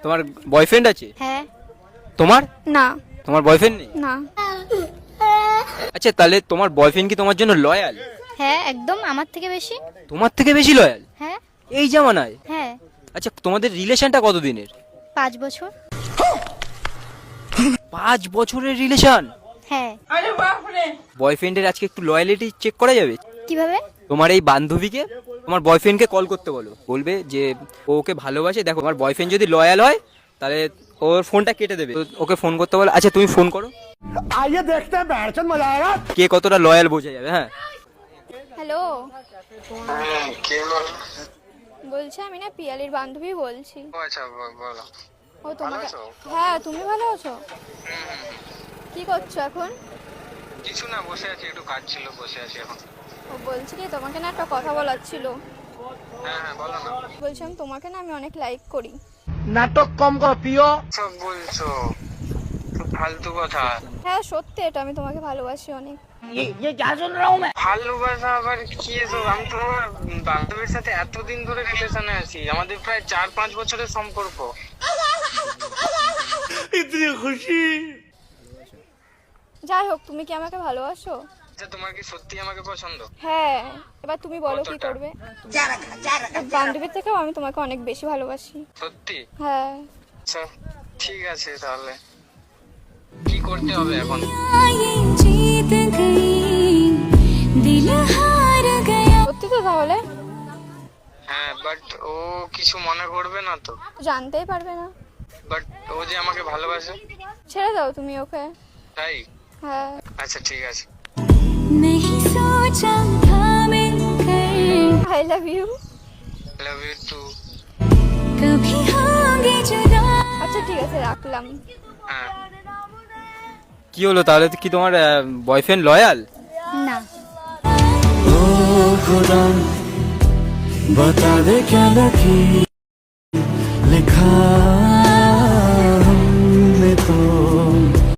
তোমার বয়ফ্রেন্ড আছে? হ্যাঁ। তোমার? না। তোমার বয়ফ্রেন্ড নেই? না। আচ্ছা, তাহলে তোমার বয়ফ্রেন্ড কি তোমার জন্য লয়াল? হ্যাঁ, একদম আমার থেকে বেশি। তোমার থেকে বেশি লয়াল হ্যাঁ। এই জামানায়? হ্যাঁ। আচ্ছা, তোমাদের রিলেশনটা কতদিনের? 5 বছর। 5 বছরের রিলেশন? হ্যাঁ। বয়ফ্রেন্ডের আজকে একটু লয়ালিটি চেক করা যাবে? কিভাবে? তোমার এই বান্ধবীকে তোমার বয়ফ্রেন্ডকে কল করতে বলো, বলবে যে ও ওকে ভালোবাসে, দেখো তোমার বয়ফ্রেন্ড যদি লয়াল হয় তাহলে ওর ফোনটা কেটে দেবে, তো ওকে ফোন করতে বলো। আচ্ছা, তুমি ফোন করো, आइए देखते हैं बैठचंद मजा आएगा। কে কতটা লয়াল বোঝা যাবে। হ্যাঁ, হ্যালো, কে বল? বলছি আমি না পিয়ালির বান্ধবী বলছি। আচ্ছা বলো। ও তোমাকে, আছো? হ্যাঁ তুমি ভালো আছো? কি করছো এখন? কিছু না, বসে আছি, একটু কাজ ছিল, বসে আছি এখন। ও বলছি কি, তোমাকে না একটা কথা বলার ছিল। হ্যাঁ হ্যাঁ, বলো না। বলছিলাম তোমাকে না আমি অনেক লাইক করি। नाटक कम करो पियो। সব বলছো, খুব ফালতু কথা। হ্যাঁ সত্যি, এটা আমি তোমাকে ভালোবাসি অনেক। ये क्या सुन रहा हूँ मैं? ভালোবাসা আবার কি এসব? আমি তো আমার বান্ধবীর সাথে এতদিন ধরে রিলেশনে আছি, আমাদের প্রায় 4-5 বছরের সম্পর্ক। इतनी खुशी। যাই হোক, তুমি কি আমাকে ভালোবাসো? আচ্ছা, তোমার কি সত্যি আমাকে পছন্দ? হ্যাঁ, এবার তুমি বলো কি কতটা? করবে। বান্ধবীর থেকেও আমি তোমাকে অনেক বেশি ভালোবাসি। সত্যি? হ্যাঁ। আচ্ছা ঠিক আছে, তাহলে কি করতে হবে এখন? সত্যি তো তাহলে? হ্যাঁ, বাট ও কিছু মনে করবে না তো? জানতেই পারবে না। বাট ও যে আমাকে ভালোবাসে। ছেড়ে দাও তুমি ওকে। তাই? হ্যাঁ। আচ্ছা ঠিক আছে। I love you. Love you too. আচ্ছা ঠিক আছে, রাখলাম। হ্যাঁ। কি হলো তাহলে, কি তোমার বয়ফ্রেন্ড লয়াল? না। ओ खुदा बता दे क्या लकी